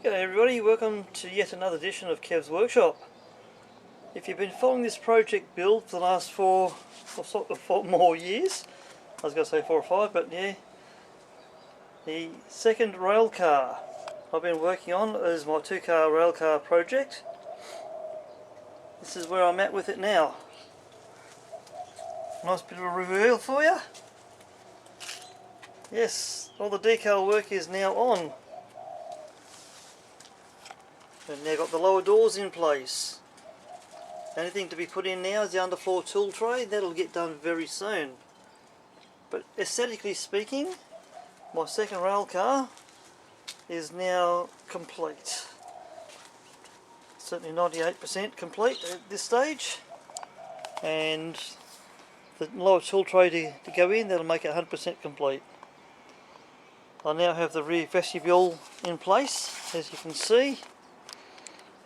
G'day everybody, welcome to yet another edition of Kev's Workshop. If you've been following this project build for the last four more years, I was going to say 4 or 5, but yeah, the second rail car I've been working on is my 2-car rail car project. This is where I'm at with it now. Nice bit of a reveal for you. Yes, all the decal work is now on. We've now got the lower doors in place. Anything to be put in now is the underfloor tool tray. That'll get done very soon. But aesthetically speaking, my second rail car is now complete. Certainly 98% complete at this stage. And the lower tool tray to go in, that'll make it 100% complete. I now have the rear vestibule in place, as you can see,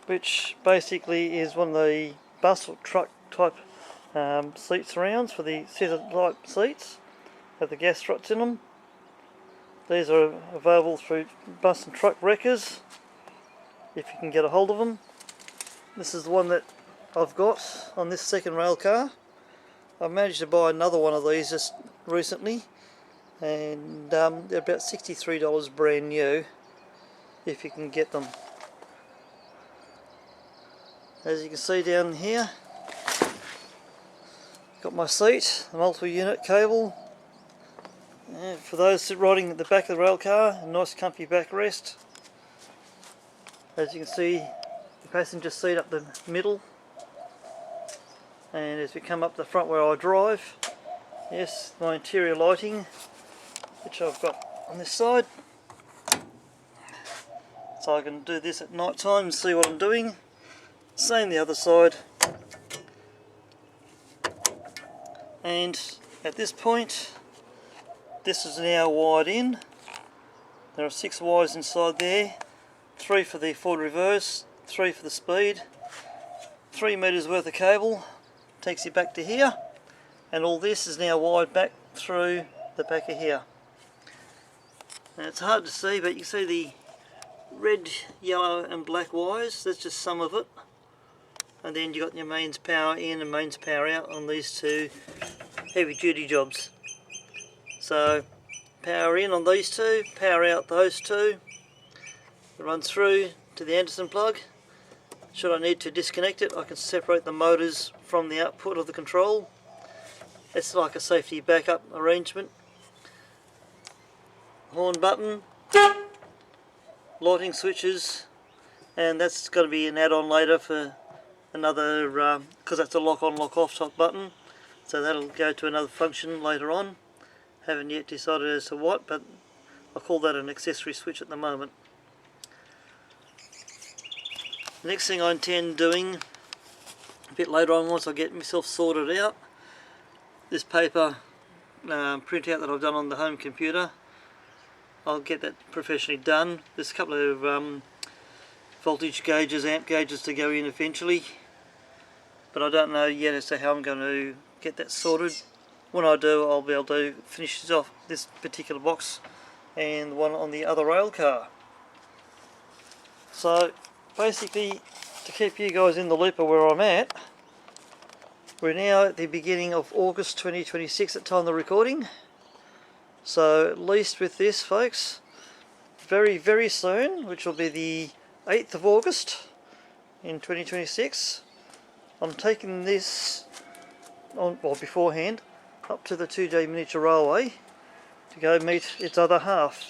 which basically is one of the bus or truck type seat surrounds for the scissor type seats. Have the gas struts in them. These are available through bus and truck wreckers if you can get a hold of them. This is the one that I've got on this second rail car. I've managed to buy another one of these just recently, and they're about $63 brand new if you can get them. As you can see down here, got my seat, a multiple unit cable, and for those riding at the back of the rail car, a nice comfy backrest. As you can see, the passenger seat up the middle, and as we come up the front where I drive, yes, my interior lighting, which I've got on this side, so I can do this at night time and see what I'm doing. Same the other side. And at this point, this is now wired in. There are 6 wires inside there, 3 for the forward reverse, 3 for the speed, 3 metres worth of cable takes you back to here, and all this is now wired back through the back of here. Now it's hard to see, but you can see the red, yellow and black wires. That's just some of it. And then you got your mains power in and mains power out on these 2 heavy duty jobs. So power in on these 2, power out those 2. It runs through to the Anderson plug. Should I need to disconnect it, I can separate the motors from the output of the control. It's like a safety backup arrangement. Horn button, lighting switches, and that's going to be an add-on later for another, because that's a lock on lock off type button, so that'll go to another function later on. Haven't yet decided as to what, but I'll call that an accessory switch at the moment. The next thing I intend doing a bit later on, once I get myself sorted out, this paper printout that I've done on the home computer, I'll get that professionally done. There's a couple of voltage gauges, amp gauges to go in eventually, but I don't know yet as to how I'm going to get that sorted. When I do, I'll be able to finish off this particular box and the one on the other rail car. So basically, to keep you guys in the loop of where I'm at, we're now at the beginning of August 2026 at time of the recording. So at least with this, folks, very very soon, which will be the 8th of August in 2026, I'm taking this on, well, beforehand, up to the Toodyay Miniature Railway to go meet its other half.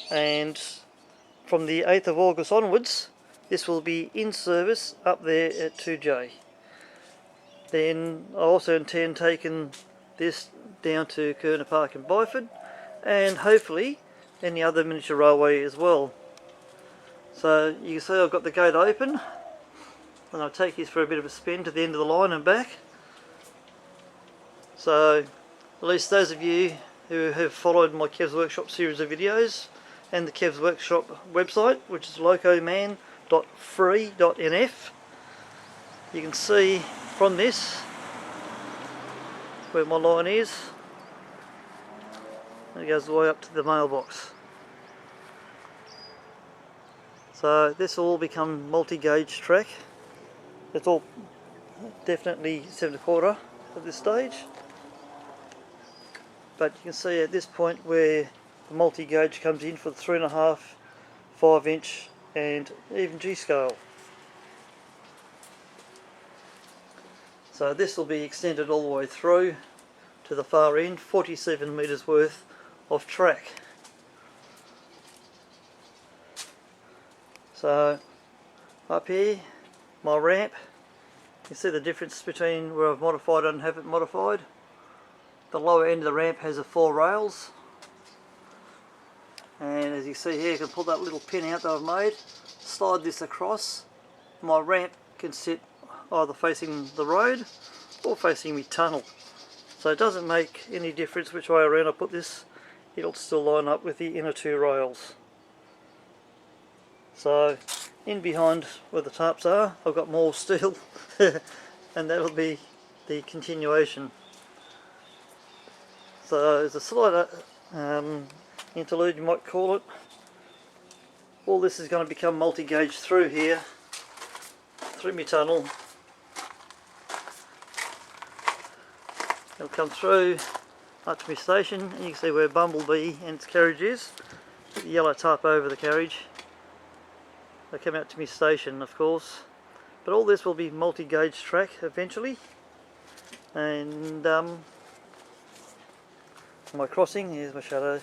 And from the 8th of August onwards, this will be in service up there at Toodyay. Then I also intend taking this down to Kerner Park in Byford, and hopefully any other miniature railway as well. So you can see I've got the gate open, and I'll take you for a bit of a spin to the end of the line and back. So at least those of you who have followed my Kev's Workshop series of videos and the Kev's Workshop website, which is locoman.free.nf, you can see from this where my line is, and it goes all the way up to the mailbox. So this will all become multi-gauge track. It's all definitely 7 1/4 at this stage. But you can see at this point where the multi-gauge comes in for the 3.5, 5-inch and even G-scale. So this will be extended all the way through to the far end, 47 metres worth of track. So up here, my ramp, you see the difference between where I've modified it and have it modified. The lower end of the ramp has the 4 rails, and as you see here, you can pull that little pin out that I've made, slide this across. My ramp can sit either facing the road or facing my tunnel, so it doesn't make any difference which way around I put this, it'll still line up with the inner 2 rails. So in behind where the tarps are, I've got more steel and that'll be the continuation. So there's a slight interlude, you might call it. All this is going to become multi-gauge through here, through my tunnel. It'll come through up to my station, and you can see where Bumblebee and its carriage is. Put the yellow tarp over the carriage. They come out to my station, of course. But all this will be multi-gauge track eventually. And my crossing, here's my shadow.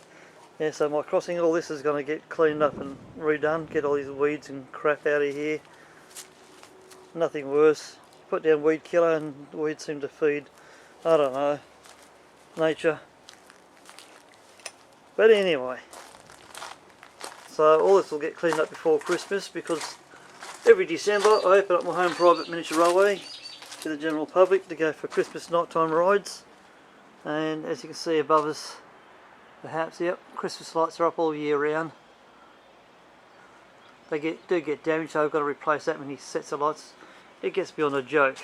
Yeah, so my crossing, all this is going to get cleaned up and redone. Get all these weeds and crap out of here. Nothing worse. Put down weed killer and the weeds seem to feed, I don't know, nature. But anyway, so all this will get cleaned up before Christmas, because every December I open up my home private miniature railway to the general public to go for Christmas nighttime rides. And as you can see above us, perhaps, yep, Christmas lights are up all year round. They do get damaged, so I've got to replace that many sets of lights. It gets beyond a joke.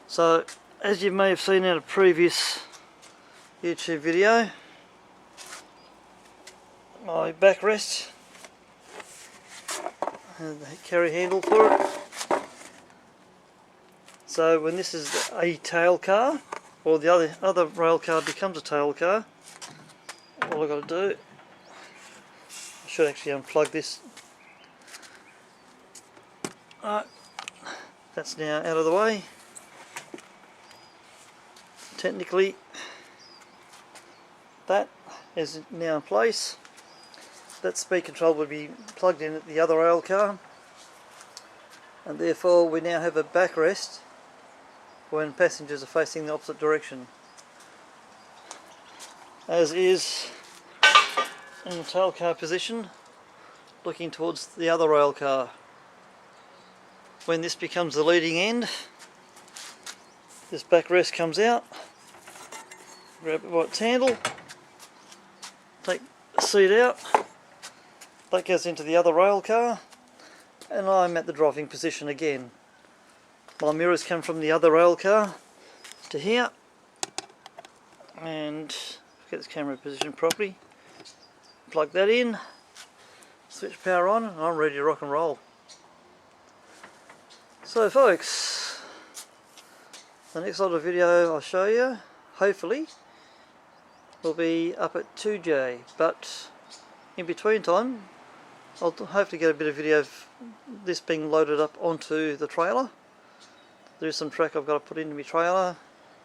So, as you may have seen in a previous YouTube video, my backrest and the carry handle for it. So when this is a tail car, or the other rail car becomes a tail car, all I've got to do, I should actually unplug this. Alright, that's now out of the way. Technically that is now in place. That speed control would be plugged in at the other rail car, and therefore we now have a backrest when passengers are facing the opposite direction, as is in the tail car position looking towards the other rail car. When this becomes the leading end, this backrest comes out, grab the right handle, take the seat out, that goes into the other rail car, and I'm at the driving position again. My mirrors come from the other rail car to here, and get this camera positioned properly, plug that in, switch power on, and I'm ready to rock and roll. So folks, the next lot of video I'll show you, hopefully, will be up at Toodyay, but in between time I'll hopefully get a bit of video of this being loaded up onto the trailer. There's some track I've got to put into my trailer,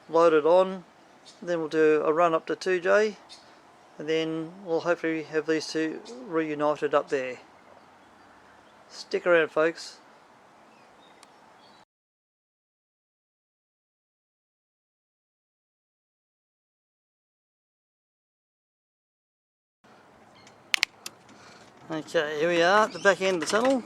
load it on, then we'll do a run up to Toodyay, and then we'll hopefully have these two reunited up there. Stick around folks. Okay, here we are at the back end of the tunnel.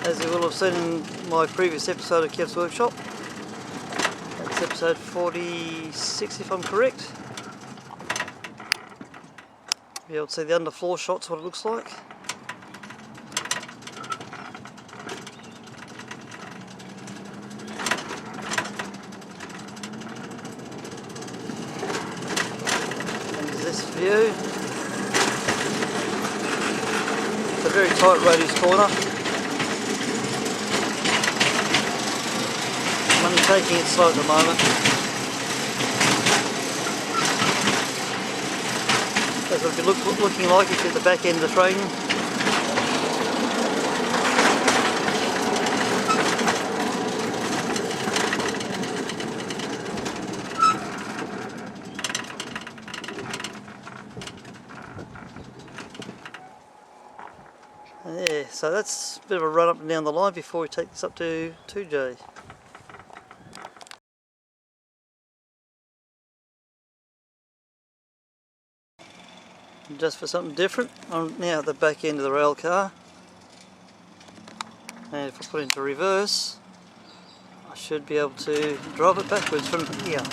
as you will have seen in my previous episode of Kev's Workshop. That's episode 46 if I'm correct. You'll be able to see the underfloor shots, what it looks like. This view. It's a very tight radius corner. I'm only taking it slow at the moment. That's what it would be looking like if you're at the back end of the train. Yeah, so that's a bit of a run up and down the line before we take this up to Toodyay. Just for something different, I'm now at the back end of the rail car, and if I put it into reverse, I should be able to drive it backwards from here.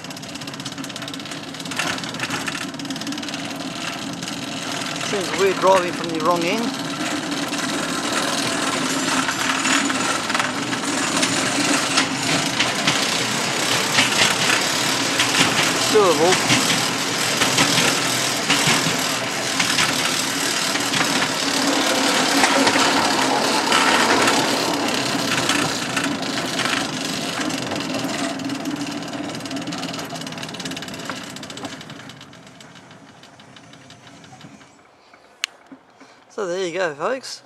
Seems weird driving from the wrong end. It's doable. So there you go, folks.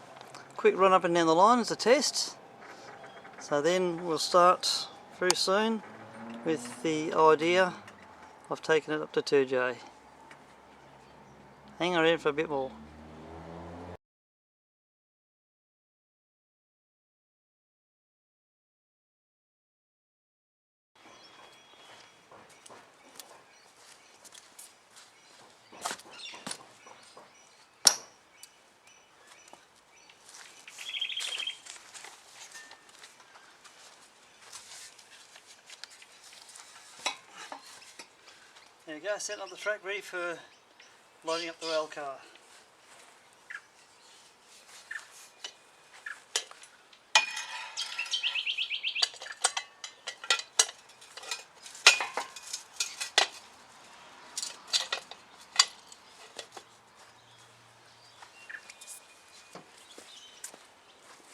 Quick run up and down the line as a test. So then we'll start very soon with the idea of taking it up to Toodyay. Hang around for a bit more. There you go, setting up the track ready for loading up the rail car.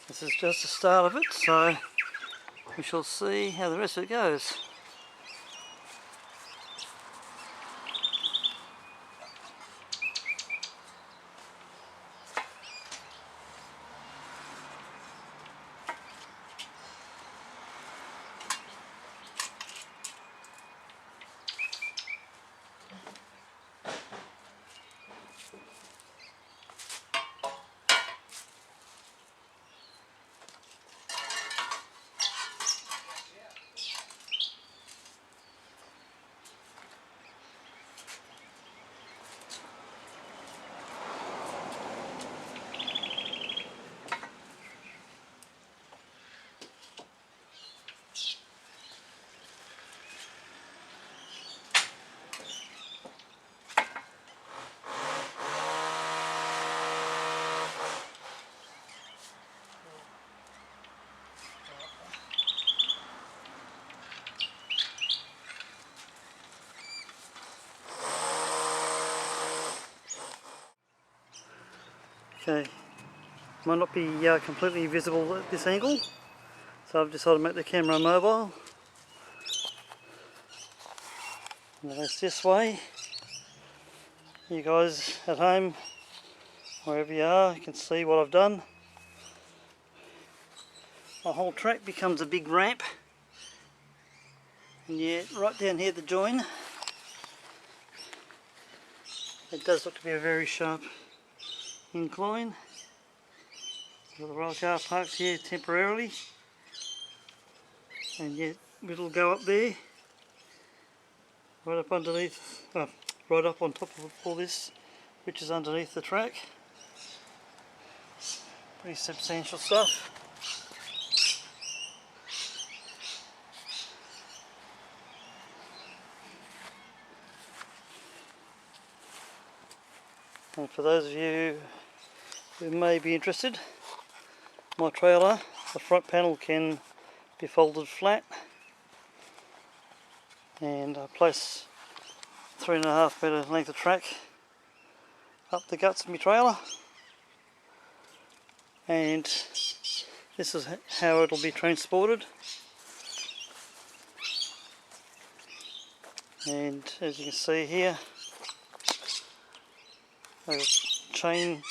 This is just the start of it, so we shall see how the rest of it goes. Okay, might not be completely visible at this angle, so I've decided to make the camera mobile. And that's this way. You guys at home, wherever you are, you can see what I've done. The whole track becomes a big ramp, and yeah, right down here at the join, it does look to be a very sharp incline. So the rail car parked here temporarily, and yet it'll go up there, right up underneath, right up on top of all this, which is underneath the track. Pretty substantial stuff. And for those of you who may be interested, my trailer, the front panel can be folded flat, and I place 3.5 metre length of track up the guts of my trailer, and this is how it'll be transported. And as you can see here, the chain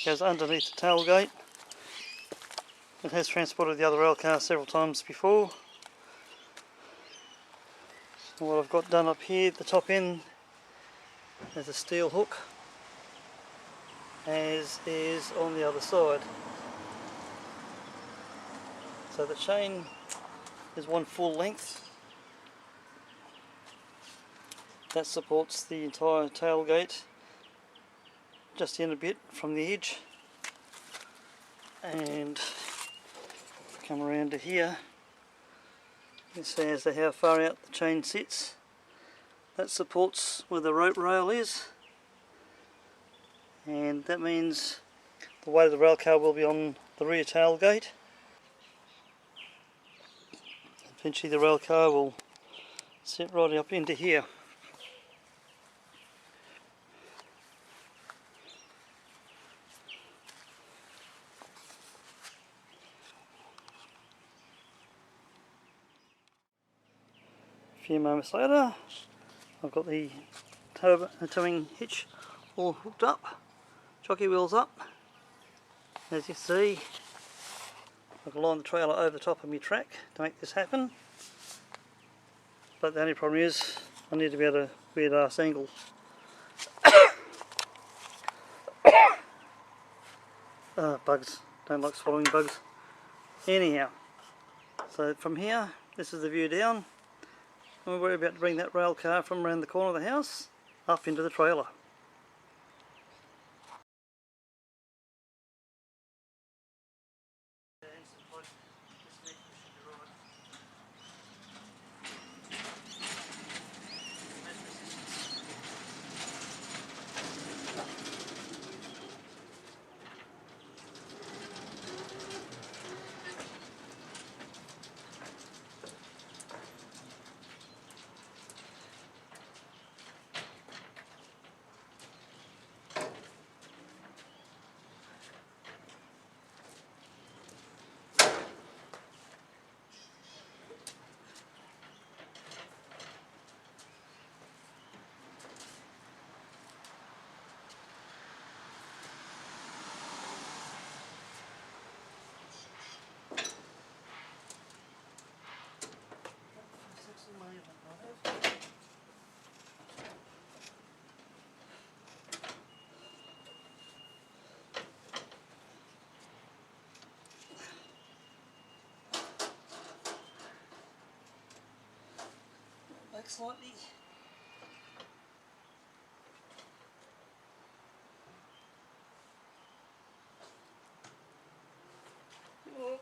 goes underneath the tailgate. It has transported the other railcar several times before. And what I've got done up here at the top end is a steel hook, as is on the other side. So the chain is one full length. That supports the entire tailgate, just in a bit from the edge. And come around to here, you can see as to how far out the chain sits. That supports where the rope rail is, and that means the weight of the railcar will be on the rear tailgate. Eventually the railcar will sit right up into here. A few moments later, I've got the towing hitch all hooked up, jockey wheels up. As you see, I've lined the trailer over the top of my track to make this happen, but the only problem is I need to be at a weird ass angle. Bugs, don't like swallowing bugs. Anyhow, so from here, this is the view down. And we're about to bring that rail car from around the corner of the house up into the trailer. Back slightly. Oh.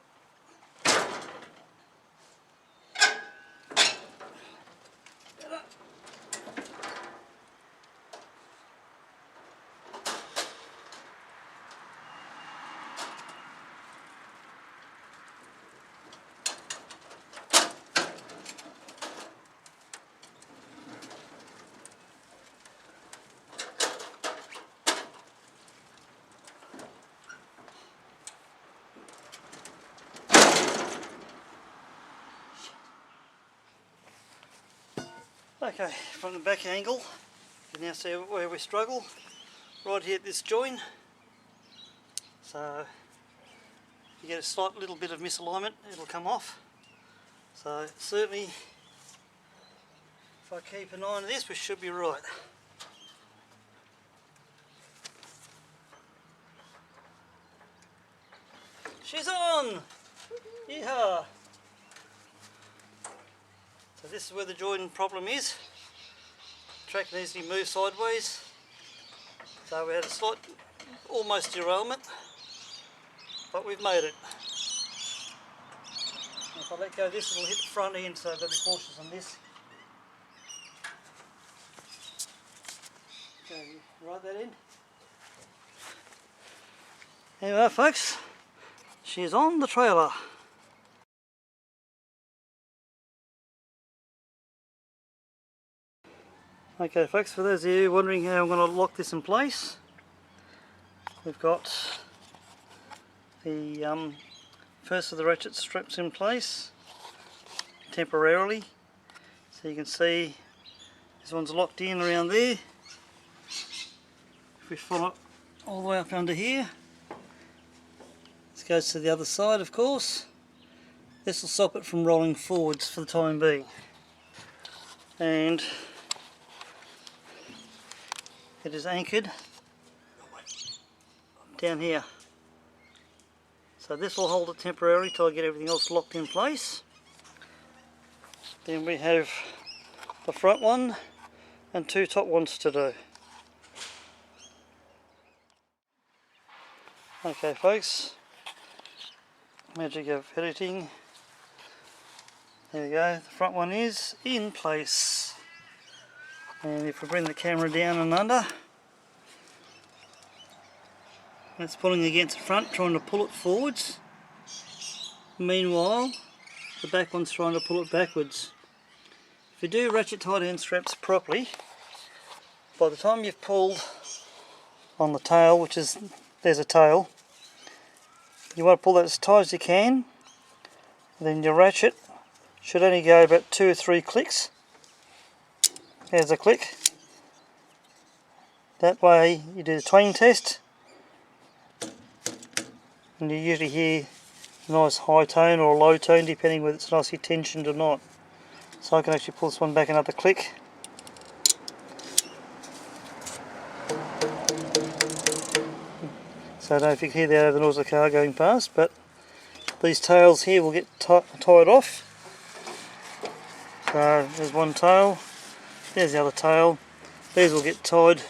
Okay, from the back angle, you can now see where we struggle, right here at this join. So if you get a slight little bit of misalignment, it'll come off. So certainly, if I keep an eye on this, we should be right. She's on! Yeehaw! So this is where the join problem is. The track needs to be moved sideways. So we had a slight, almost derailment, but we've made it. And if I let go of this, it'll hit the front end, so I've got to be cautious on this. Okay, right that in. There you are, folks. She's on the trailer. Okay folks, for those of you wondering how I'm going to lock this in place, we've got the first of the ratchet straps in place temporarily. So you can see this one's locked in around there. If we follow it all the way up under here, this goes to the other side of course. This will stop it from rolling forwards for the time being. And it is anchored down here. So this will hold it temporarily till I get everything else locked in place. Then we have the front one and two top ones to do. Okay folks, magic of editing. There we go, the front one is in place. And if we bring the camera down and under, it's pulling against the front, trying to pull it forwards. Meanwhile, the back one's trying to pull it backwards. If you do ratchet tight end straps properly, by the time you've pulled on the tail, which is, there's a tail, you want to pull that as tight as you can. Then your ratchet should only go about 2 or 3 clicks. There's a click. That way you do the twang test and you usually hear a nice high tone or a low tone depending whether it's nicely tensioned or not. So I can actually pull this one back another click. So I don't know if you can hear that over the noise of the car going past, but these tails here will get tied off. So there's one tail, there's the other tail. These will get tied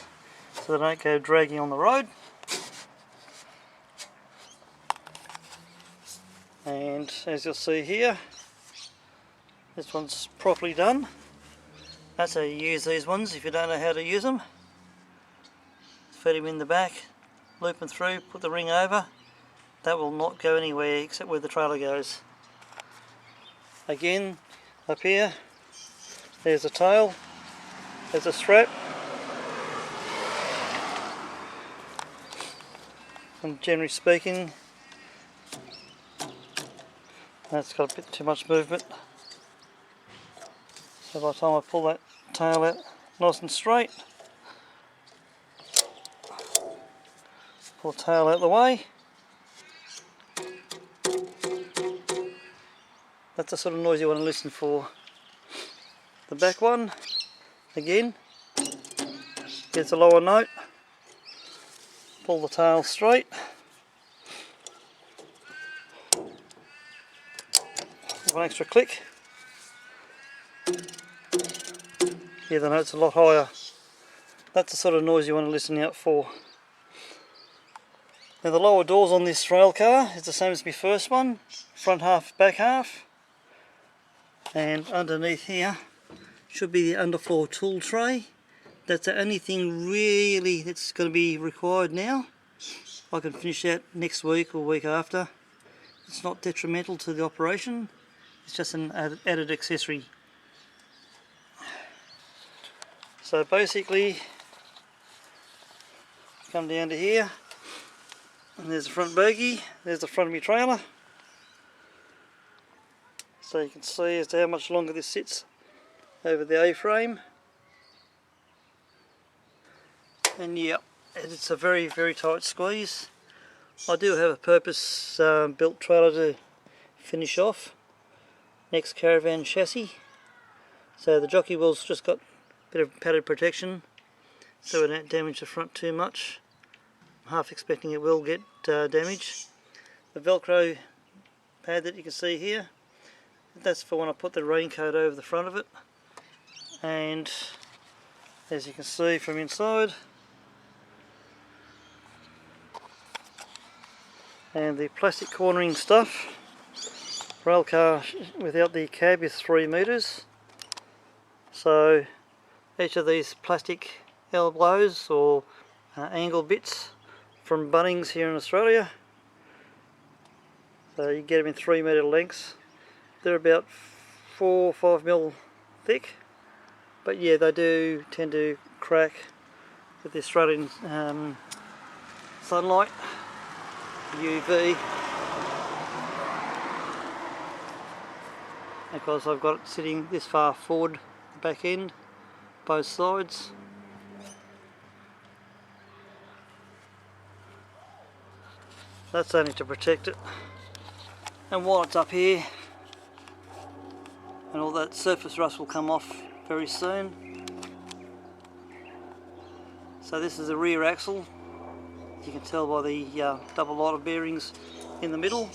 so they don't go dragging on the road. And as you'll see here, this one's properly done. That's how you use these ones if you don't know how to use them. Feed them in the back, loop them through, put the ring over. That will not go anywhere except where the trailer goes. Again, up here, there's a tail, there's a strap. And generally speaking, that's got a bit too much movement. So by the time I pull that tail out nice and straight, pull the tail out of the way, that's the sort of noise you want to listen for. The back one, again, gets a lower note, pull the tail straight, one extra click, yeah, the note's a lot higher. That's the sort of noise you want to listen out for. Now the lower doors on this rail car is the same as my first one, front half, back half, and underneath here should be the underfloor tool tray. That's the only thing really that's going to be required now. I can finish that next week or week after. It's not detrimental to the operation, it's just an added accessory. So basically, come down to here, and there's the front bogie, there's the front of my trailer. So you can see as to how much longer this sits over the A-frame. And yeah, it's a very tight squeeze. I do have a purpose built trailer to finish off. Next caravan chassis. So the jockey wheel's just got a bit of padded protection so we don't damage the front too much. I'm half expecting it will get damaged. The Velcro pad that you can see here, that's for when I put the raincoat over the front of it. And as you can see from inside, and the plastic cornering stuff, Railcar without the cab is 3 metres. So each of these plastic elbows or angle bits from Bunnings here in Australia. So you get them in 3 metre lengths. They're about 4 or 5 mil thick, but yeah, they do tend to crack with the Australian sunlight, UV. Because I've got it sitting this far forward, the back end, both sides. That's only to protect it. And while it's up here, and all that surface rust will come off very soon. So this is the rear axle. You can tell by the double lighter bearings in the middle.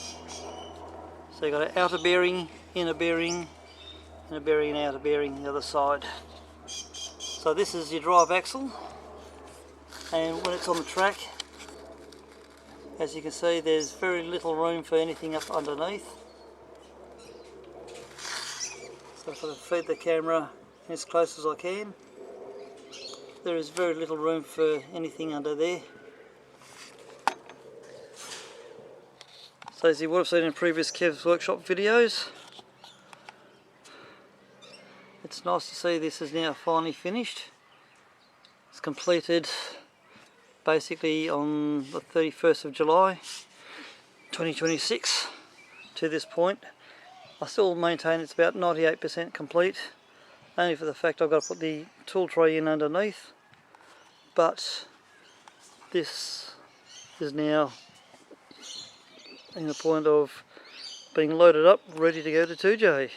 So you've got an outer bearing, inner bearing, and a bearing and outer bearing on the other side. So this is your drive axle, and when it's on the track, as you can see, there's very little room for anything up underneath. So if I feed the camera as close as I can, there is very little room for anything under there. So as you would have seen in previous Kev's Workshop videos, it's nice to see this is now finally finished. It's completed basically on the 31st of July 2026 to this point. I still maintain it's about 98% complete, only for the fact I've got to put the tool tray in underneath, but this is now in the point of being loaded up, ready to go to Toodyay.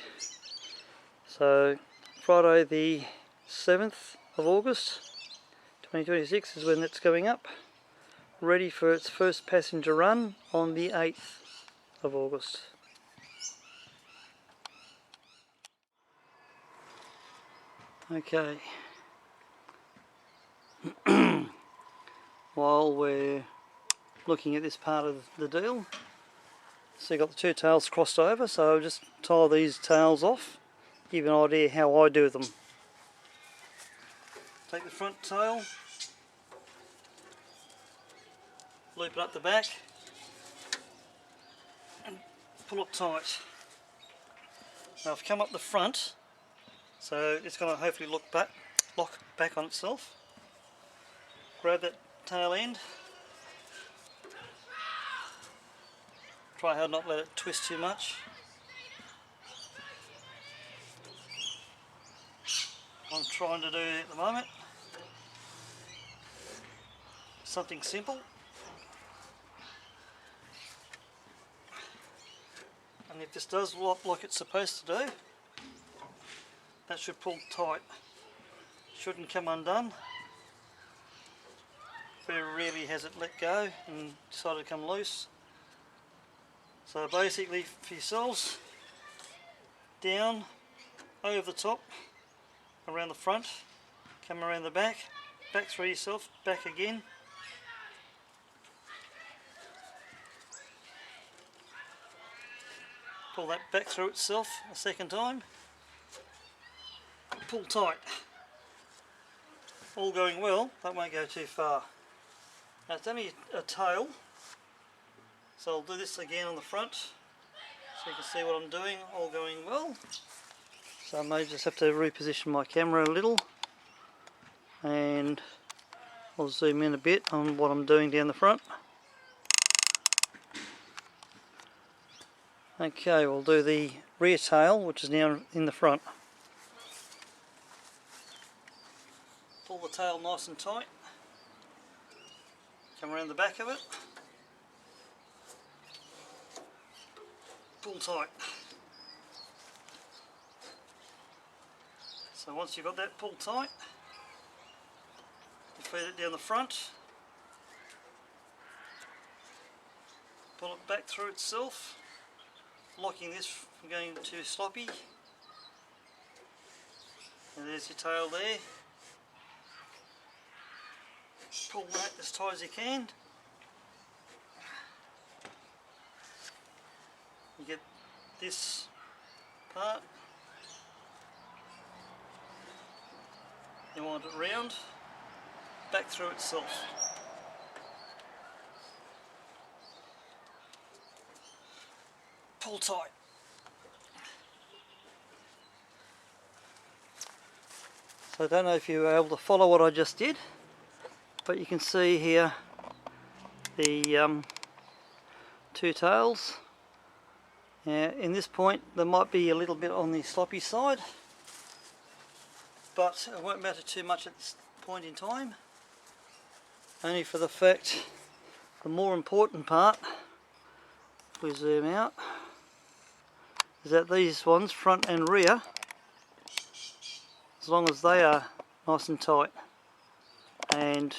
So Friday the 7th of August 2026 is when it's going up, ready for its first passenger run on the 8th of August. Okay, while we're looking at this part of the deal, so you've got the two tails crossed over, so I'll just tie these tails off, give you an idea how I do them. Take the front tail, loop it up the back, and pull it tight. Now I've come up the front, so it's going to hopefully lock back on itself. Grab that tail end, try hard not to let it twist too much. What I'm trying to do at the moment, something simple, and if this does lock like it's supposed to do, that should pull tight, shouldn't come undone. Very rarely has it let go and decided to come loose. So basically for yourselves, down, over the top, around the front, come around the back, back through yourself, back again. Pull that back through itself a second time. Pull tight. All going well, that won't go too far. Now it's only a tail, so I'll do this again on the front so you can see what I'm doing, all going well. So I may just have to reposition my camera a little, and I'll zoom in a bit on what I'm doing down the front. Okay, we'll do the rear tail, which is now in the front. Pull the tail nice and tight, come around the back of it, pull tight. So once you've got that pulled tight, you feed it down the front, pull it back through itself, locking this from going too sloppy. And there's your tail there. Pull that as tight as you can. You get this part. You want it round, back through itself. pull tight. So I don't know if you were able to follow what I just did, but you can see here the two tails. Now in this point there might be a little bit on the sloppy side, but it won't matter too much at this point in time, only for the fact the more important part, if we zoom out, is that these ones, front and rear, as long as they are nice and tight, and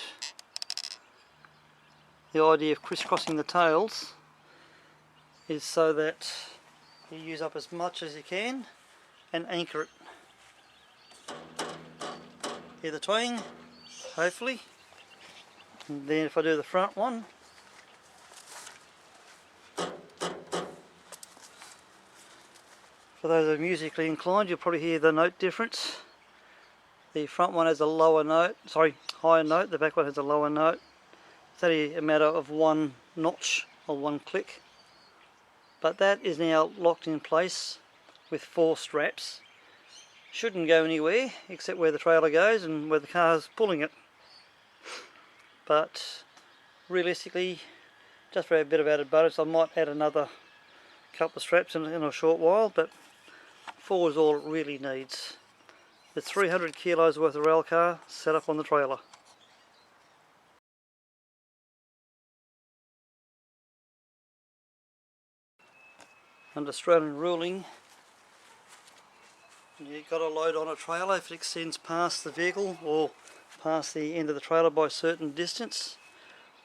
the idea of crisscrossing the tails is so that you use up as much as you can and anchor it. Hear the twang, hopefully. And then if I do the front one, for those that are musically inclined, you'll probably hear the note difference. The front one has a lower note, higher note, the back one has a lower note. It's only a matter of one notch or one click. But that is now locked in place with 4 straps. Shouldn't go anywhere except where the trailer goes and where the car's pulling it. But realistically, just for a bit of added bonus, I might add another couple of straps in a short while, but 4 is all it really needs. There's 300 kilos worth of Railcar set up on the trailer. Under Australian ruling, you've got to load on a trailer if it extends past the vehicle or past the end of the trailer by a certain distance.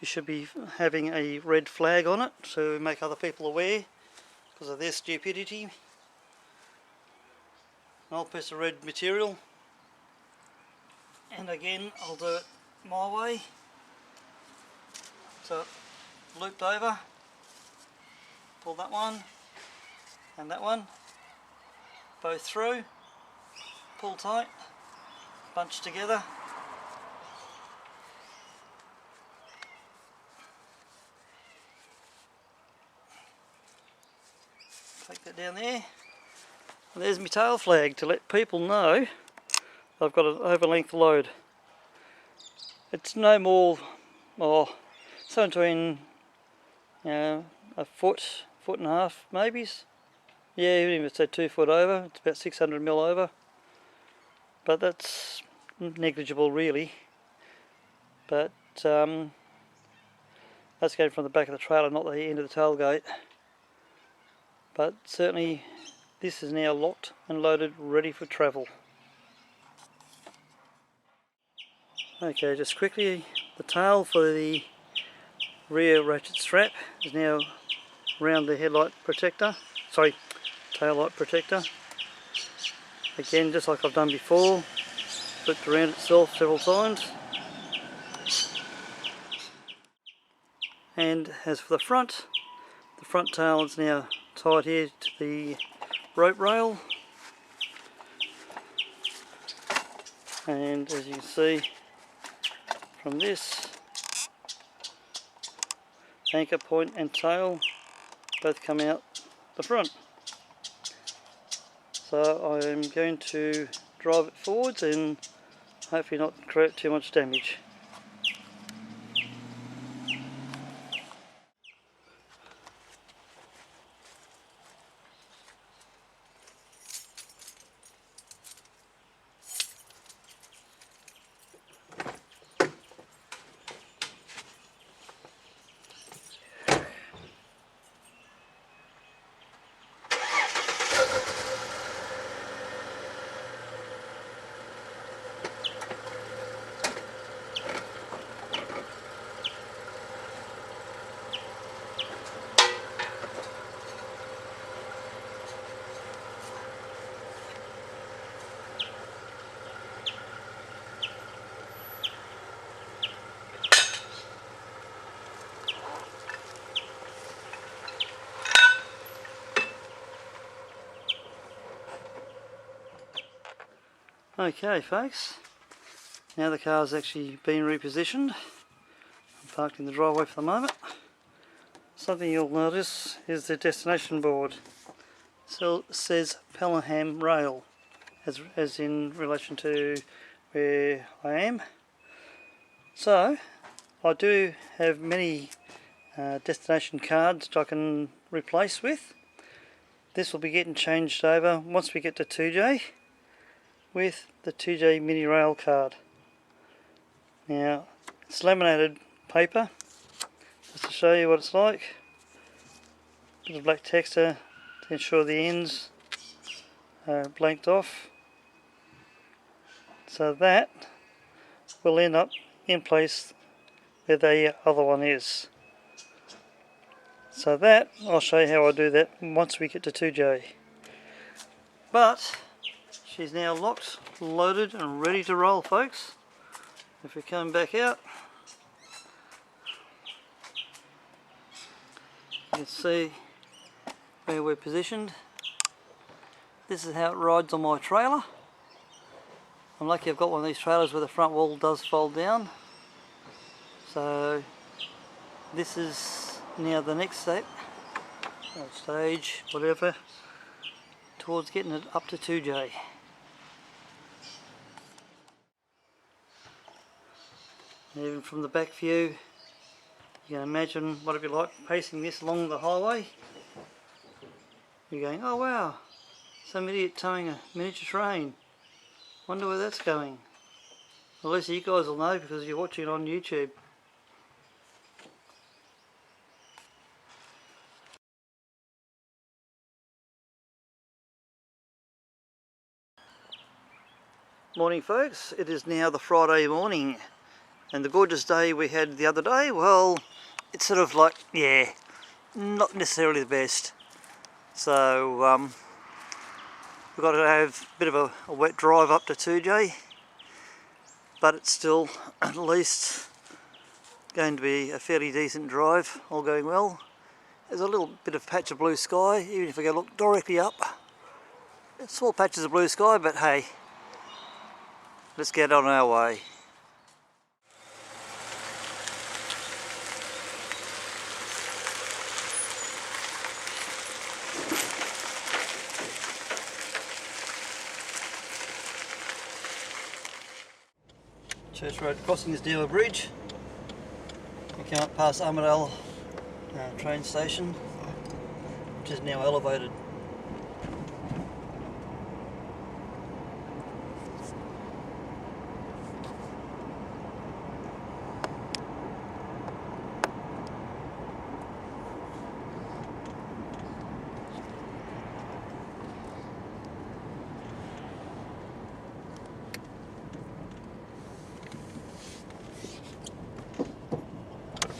You should be having a red flag on it to make other people aware because of their stupidity. An old piece of red material, and again I'll do it my way. So looped over, pull that one and that one, both through, pull tight, bunch together. Take that down there. And there's my tail flag to let people know I've got an overlength load. It's no more, somewhere between a foot and a half maybe. Yeah, even if it's 2 foot over, it's about 600 mil over. But that's negligible really. But that's going from the back of the trailer, not the end of the tailgate. But certainly this is now locked and loaded, ready for travel. Okay, just quickly, the tail for the rear ratchet strap is now around the headlight protector, tail light protector. Again, just like I've done before, flipped around itself several times. And as for the front tail is now tied here to the rope rail. And as you can see from this, anchor point and tail both come out the front. So I am going to drive it forwards and hopefully not create too much damage. Okay folks, now the car's actually been repositioned. I'm parked in the driveway for the moment. So something you'll notice is the destination board. So it says Pelham Rail, as in relation to where I am. So I do have many destination cards that I can replace with. This will be getting changed over once we get to Toodyay with the Toodyay Mini Rail card. Now it's laminated paper, just to show you what it's like. Bit of black texture to ensure the ends are blanked off, so that will end up in place where the other one is. So that, I'll show you how I do that once we get to Toodyay. But she's now locked, loaded and ready to roll, folks. If we come back out, you can see where we're positioned. This is how it rides on my trailer. I'm lucky I've got one of these trailers where the front wall does fold down. So this is now the next step, or stage, whatever, towards getting it up to Toodyay. Even from the back view, you can imagine what it'd be like pacing this along the highway. You're going, oh wow, some idiot towing a miniature train. Wonder where that's going. Well, at least you guys will know because you're watching it on YouTube. Morning folks, it is now the Friday morning, and the gorgeous day we had the other day, well, it's sort of like, yeah, not necessarily the best. So we've got to have a bit of a wet drive up to Toodyay, but it's still at least going to be a fairly decent drive, all going well. There's a little bit of patch of blue sky, even if we go look directly up. Small patches of blue sky, but hey, let's get on our way. Church Road crossing is Dewa Bridge. We come up past Armadale train station, which is now elevated.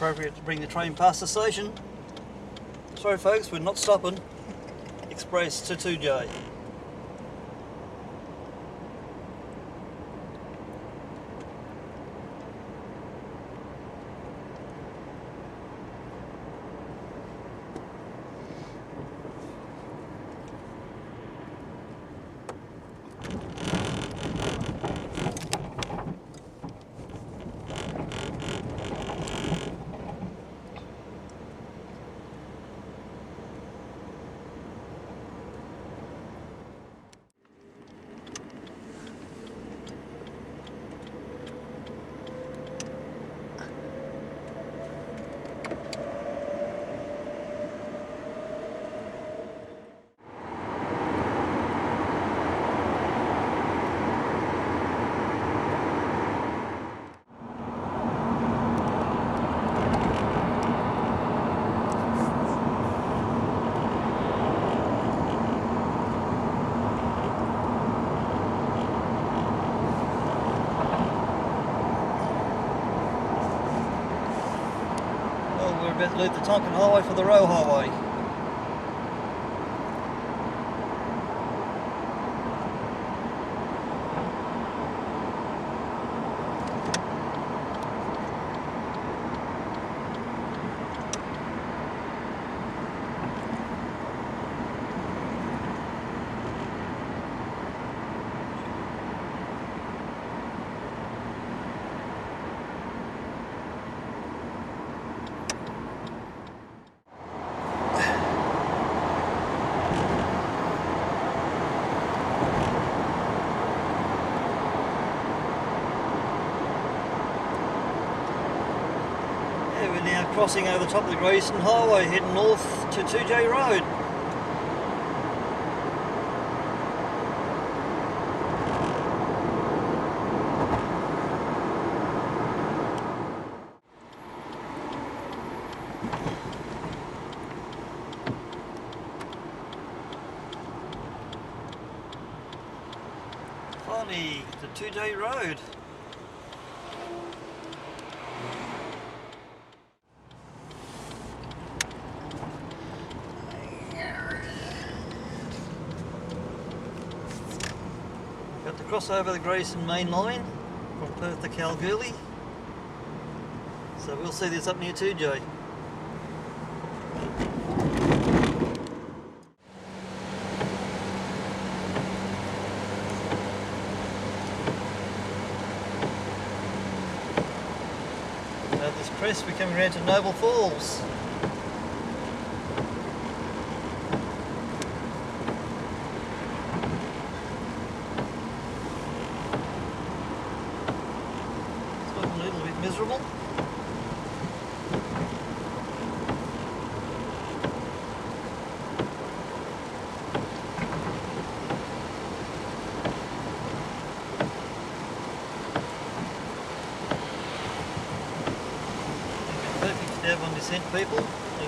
Appropriate to bring the train past the station. Sorry folks, we're not stopping. Express to Toodyay. We're about to leave the Tonkin Highway for the Rail Highway. crossing over the top of the Grayson Highway heading north to Toodyay Road. Finally, the Toodyay Road. Got to cross over the Grayson main line from Perth to Kalgoorlie. So we'll see this up near Toodyay. Now this crest we're coming around to Noble Falls. It's looking a little bit miserable. Downwind descent people who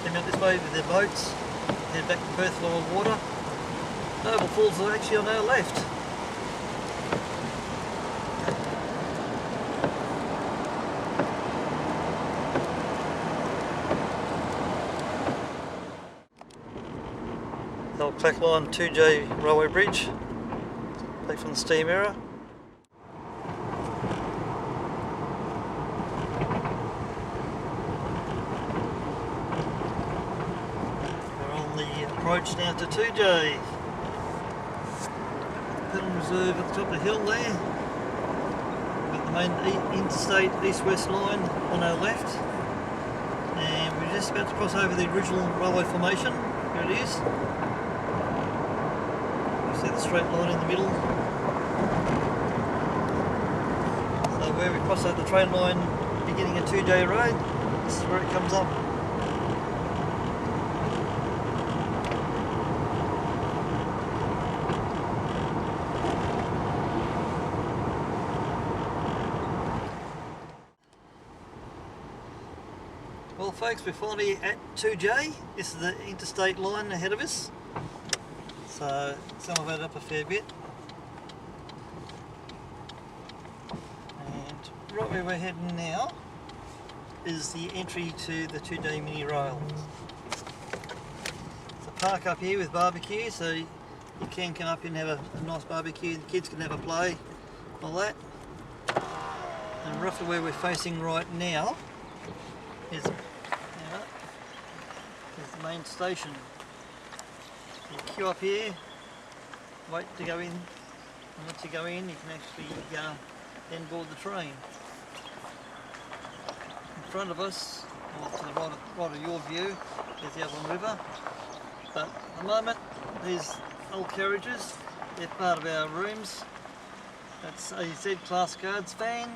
came out this way with their boats, head back to Perth for oil water. Noble Falls are actually on our left. The old Clack Line Toodyay Railway Bridge, back from the steam era. Approach now to Toodyay. Film reserve at the top of the hill there. We've got the main interstate east-west line on our left. And we're just about to cross over the original railway formation. Here it is. You see the straight line in the middle. So where we cross over the train line beginning at Toodyay Road, this is where it comes up. Well folks, we're finally at Toodyay. This is the interstate line ahead of us. So it's elevated up a fair bit. And right where we're heading now is the entry to the Toodyay Mini Rail. It's a park up here with barbecue, so you can come up and have a nice barbecue. The kids can have a play, all that. And roughly where we're facing right now is the main station. You queue up here, wait to go in, and once you go in you can actually then board the train. In front of us, or to the right of your view, is the Avon River, but at the moment these old carriages, they're part of our rooms. That's a Z-Class guards van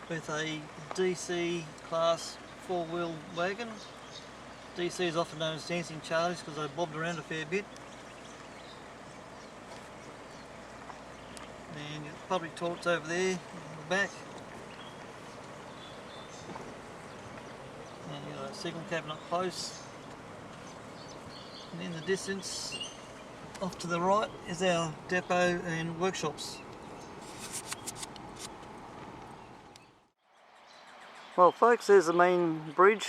with a DC class four-wheel wagon. DC is often known as Dancing Charlies because they bobbed around a fair bit. And the public toilets over there in the back. And you've got a signal cabin up close. And in the distance, off to the right, is our depot and workshops. Well folks, there's the main bridge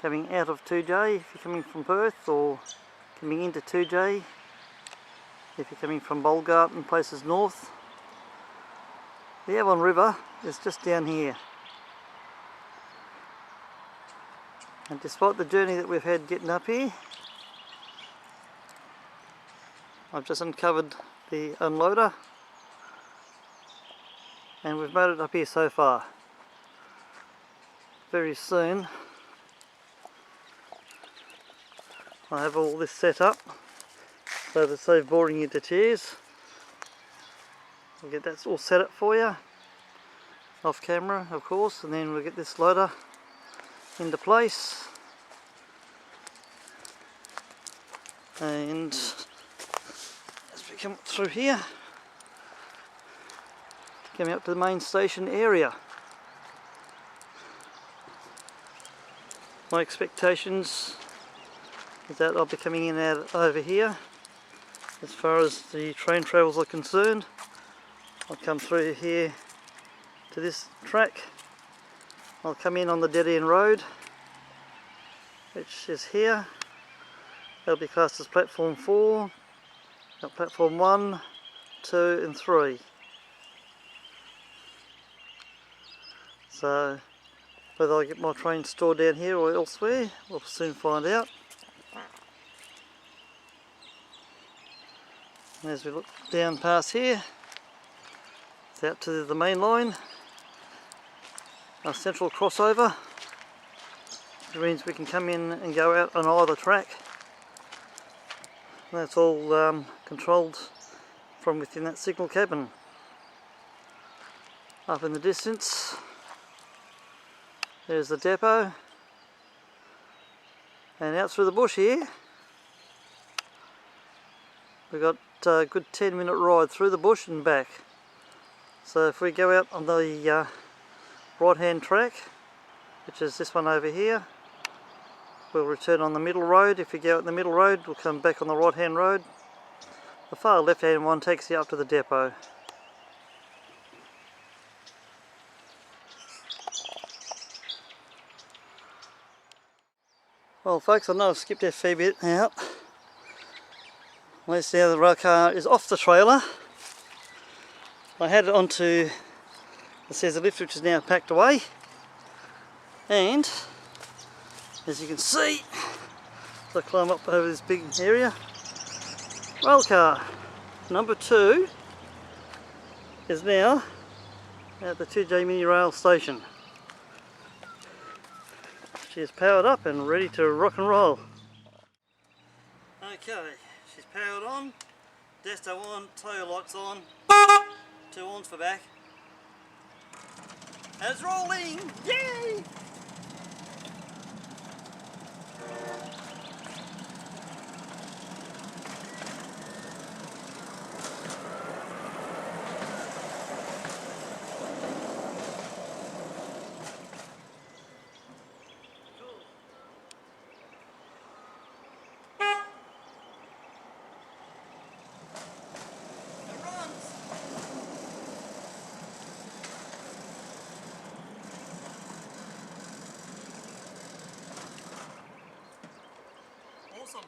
coming out of Toodyay if you're coming from Perth, or coming into Toodyay if you're coming from Bulgart and places north. The Avon River is just down here. And despite the journey that we've had getting up here, I've just uncovered the unloader and we've made it up here so far. Very soon I have all this set up so to save boring you to tears. We'll get that all set up for you off camera of course, and then we'll get this loader into place, and as we come through here, coming up to the main station area. My expectations is that I'll be coming in and out over here. As far as the train travels are concerned, I'll come through here to this track. I'll come in on the dead end road, which is here. That'll be classed as platform 4, platform 1, 2 and 3. So whether I get my train stored down here or elsewhere, we'll soon find out. And as we look down past here, it's out to the main line, our central crossover, which means we can come in and go out on either track. And that's all controlled from within that signal cabin. Up in the distance, there's the depot, and out through the bush here we've got a good 10-minute ride through the bush and back. So if we go out on the right hand track, which is this one over here, we'll return on the middle road. If we go out in the middle road, we'll come back on the right hand road. The far left hand one takes you up to the depot. Well folks, I know I've skipped a fair bit out. Let's see how the railcar is off the trailer. I had it onto the scissor lift, which is now packed away, and as you can see, as I climb up over this big area, railcar number 2 is now at the Toodyay Mini Rail station. She is powered up and ready to rock and roll. Okay, she's powered on, desto on, tail lights on, 2 ons for back. And it's rolling! Yay! Awesome.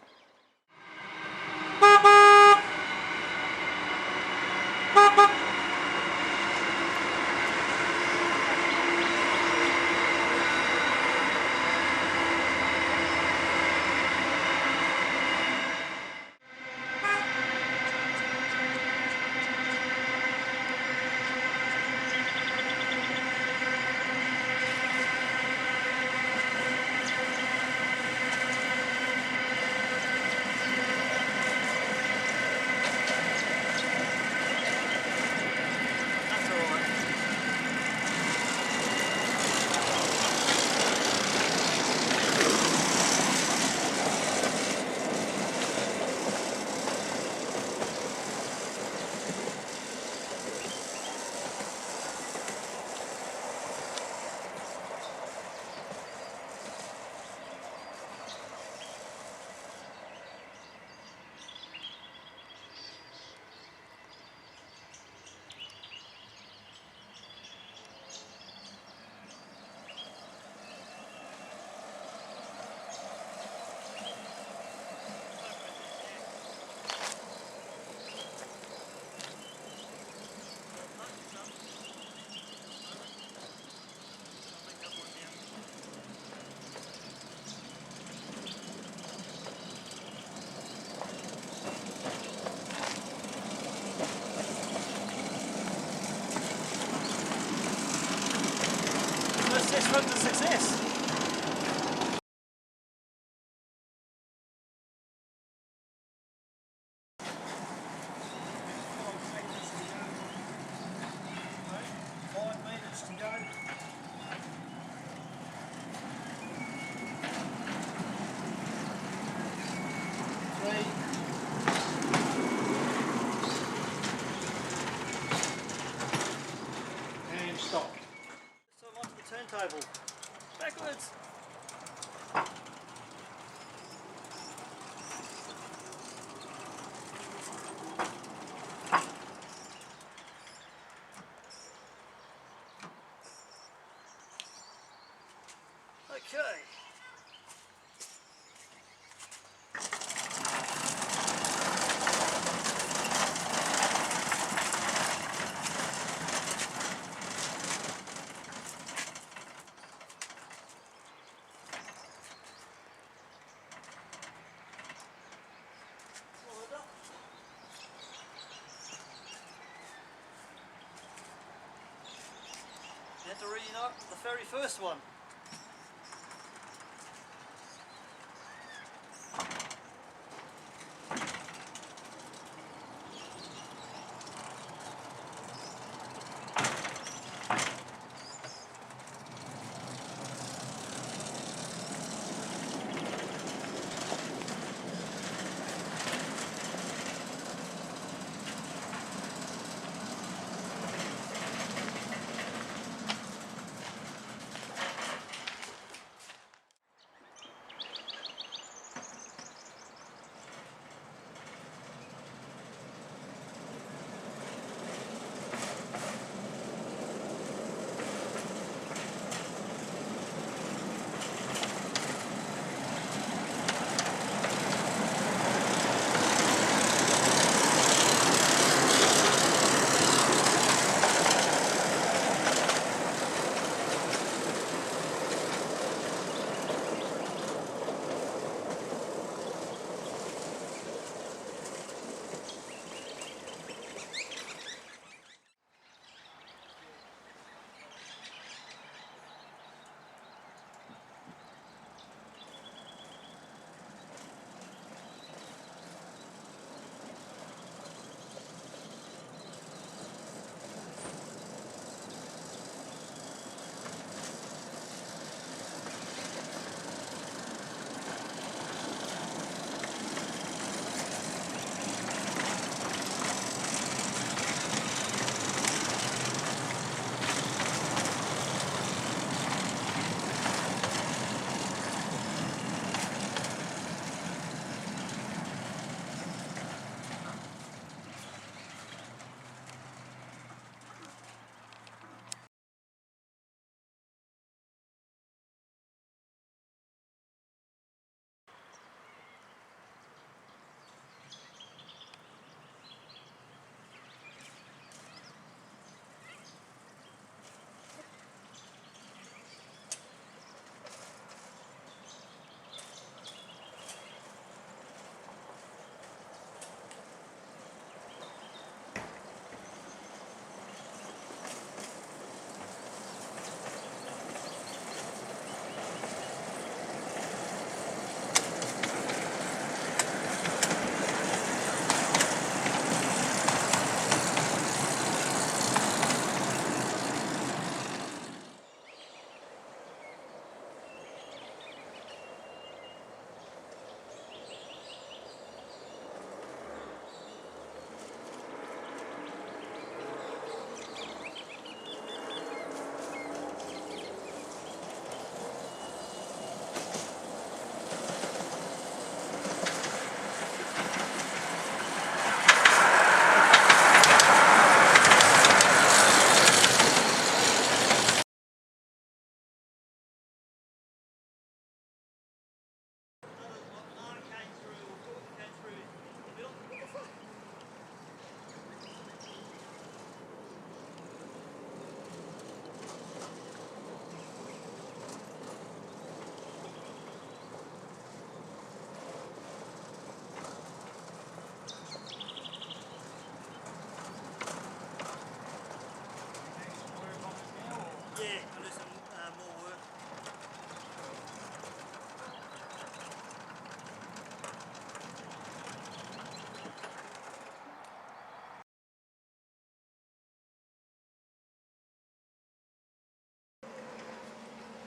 Okay. You have to reunite the very first one.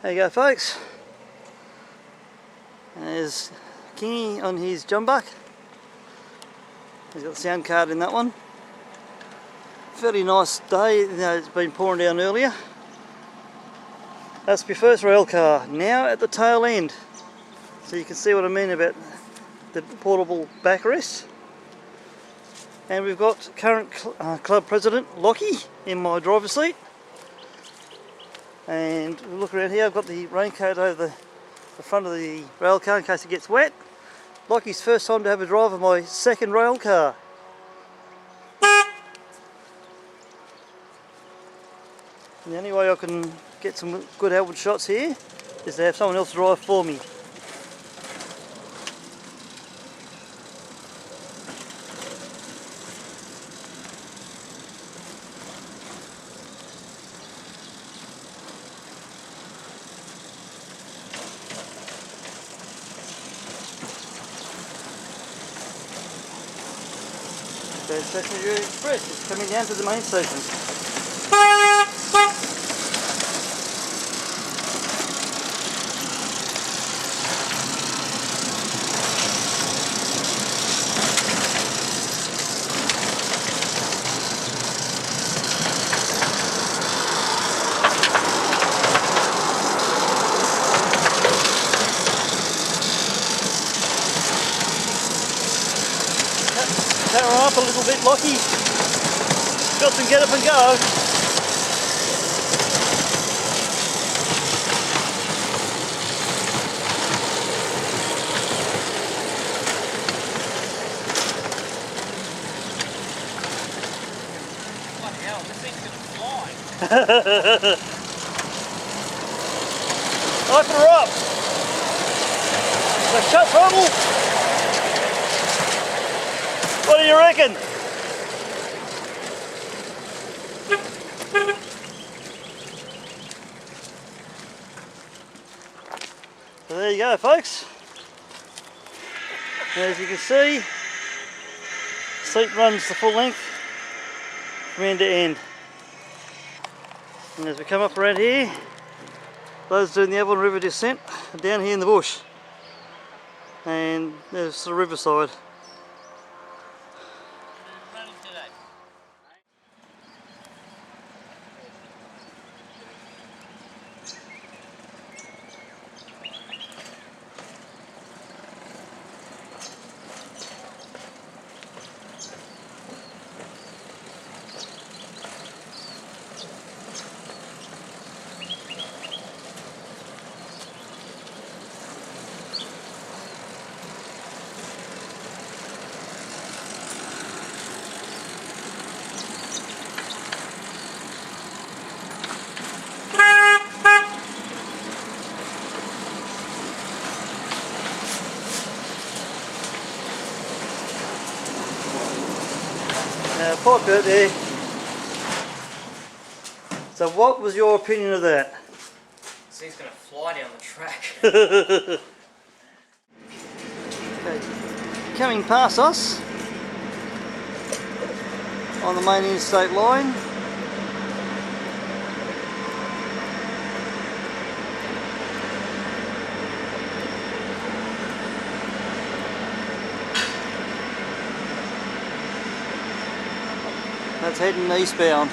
There you go, folks. There's Kingy on his jumbuck. He's got the sound card in that one. Fairly nice day, you know, it's been pouring down earlier. That's my first rail car, now at the tail end. So you can see what I mean about the portable backrest. And we've got current club president Lockie in my driver's seat. And look around here, I've got the raincoat over the front of the rail car in case it gets wet. Lockie's first time to have a drive of my second rail car. And the only way I can get some good outward shots here is to have someone else drive for me. Passenger Express is coming down to the main station. Power up a little bit, Lockie. Got to get up and go. What the hell? This thing's gonna fly. Open her up. So shut throttle. What do you reckon? So there you go, folks. And as you can see, the seat runs the full length from end to end. And as we come up around here, those doing the Avon River descent are down here in the bush. And there's the riverside. Now, park out there. So what was your opinion of that? This thing's gonna fly down the track. Okay. Coming past us on the main interstate line, that's heading eastbound.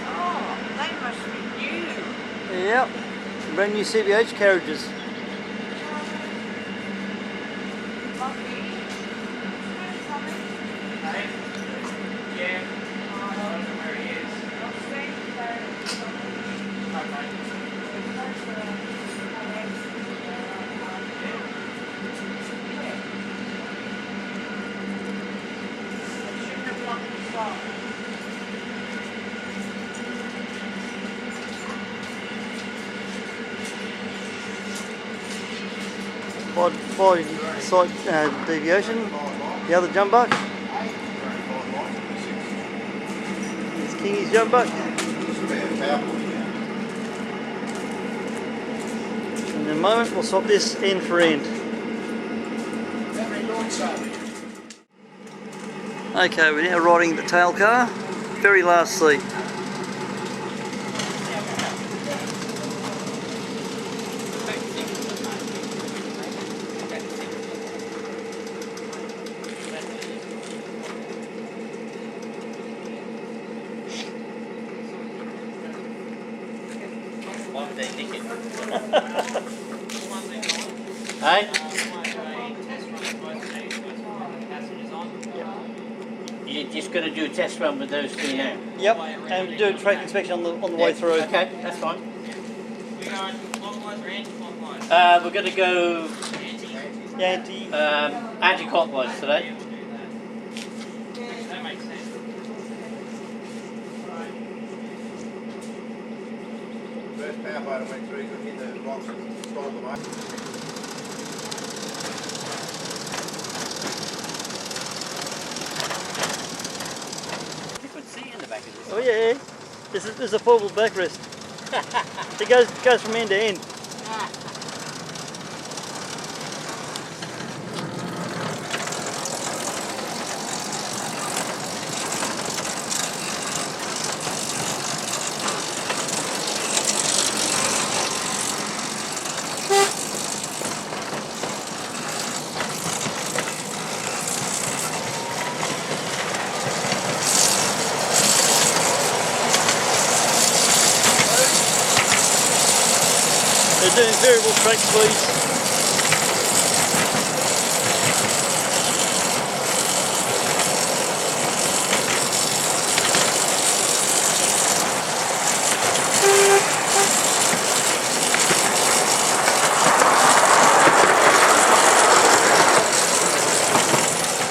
Oh, they must be new. Yep, brand new CBH carriages. Lucky. Coming. Hey? Yeah. I don't know where he is. I'll stay there. Okay. By slight deviation, the other jump buck. It's Kingy's jump buck. In a moment we'll swap this end for end. Okay, we're now riding the tail car, very last seat. Hey? You're just going to do a test run with those two now? Yep, and do a track inspection on the way through. Okay, that's fine. We are clockwise range We're going to go anti-clockwise today. That makes sense. First power boat went through, hit the rocks and stalled them up. You could see in the back of this. Oh yeah, this is a portable backrest. It goes from end to end. They're doing variable track speeds.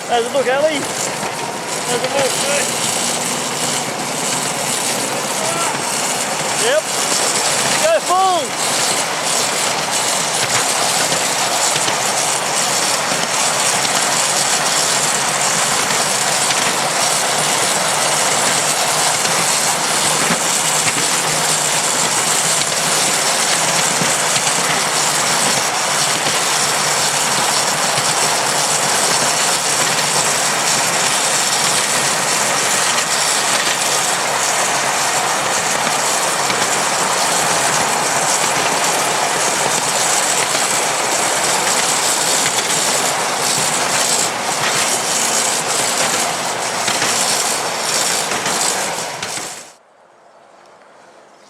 How's it look, Ali? How's it look? Yep. Go full!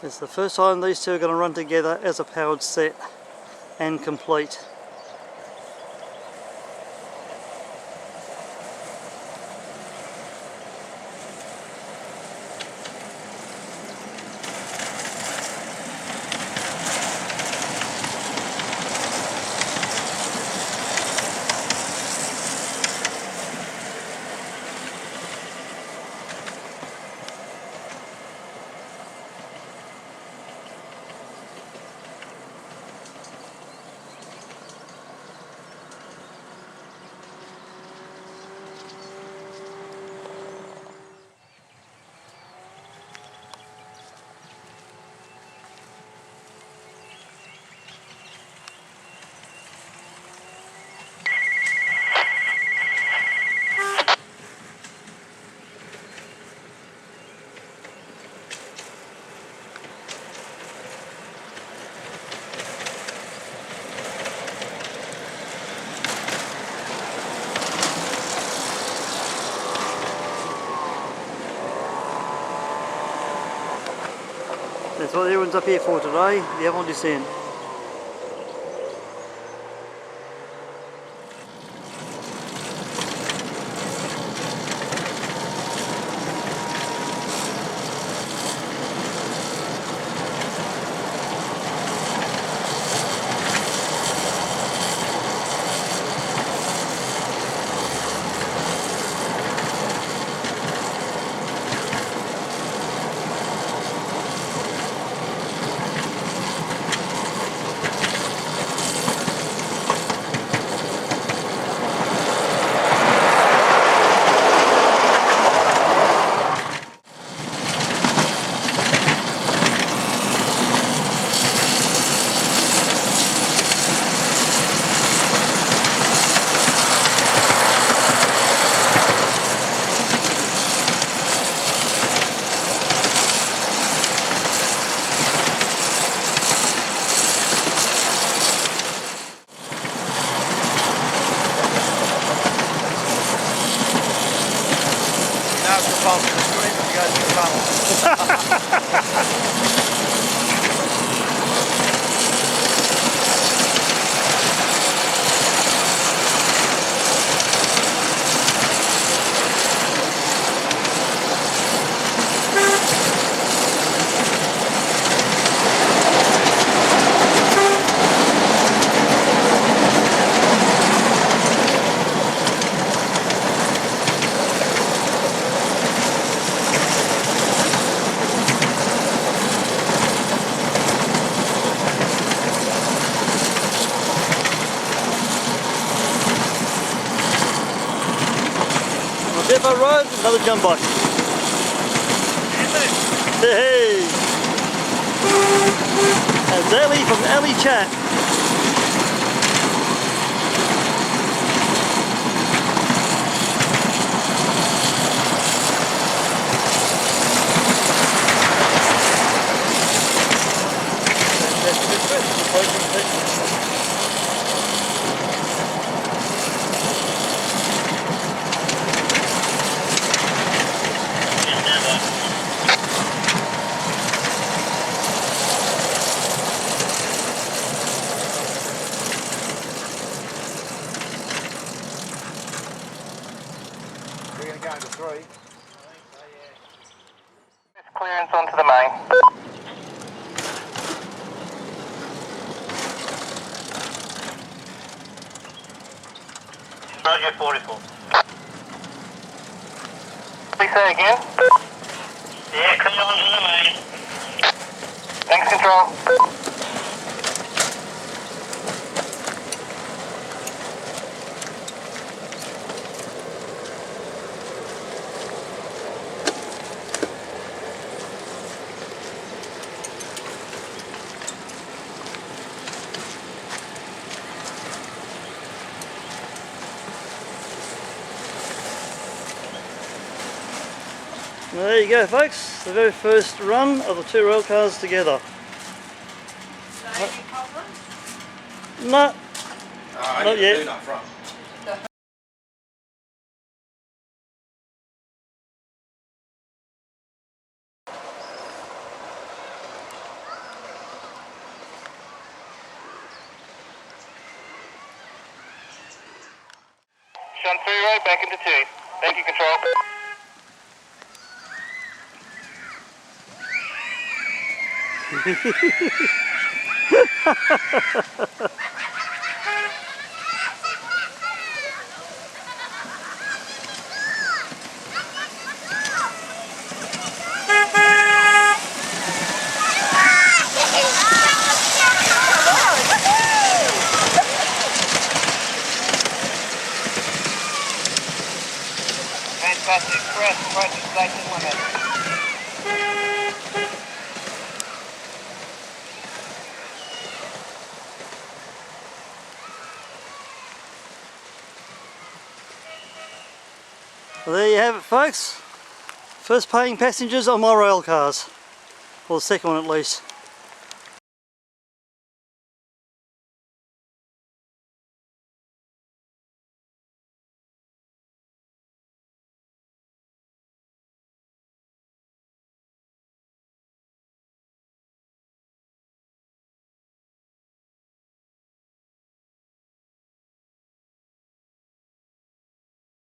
It's the first time these two are going to run together as a powered set and complete. That's what everyone's up here for today, the avant descent. Depot Road, another jumbo. Hey! That's Ellie from Ellie Chat. We're going to go into 3. Clearance onto the main. Roger, 44. Please say again? Yeah, clear onto the main. Thanks, Control. There you go, folks, the very first run of the two rail cars together. So any problems? No, I Not need yet. to do up front. Shun 3 right, back into 2. Thank you, Control. Fantastic Express, approaching station limit. well, there you have it, folks. First paying passengers on my rail cars. Or the second one at least.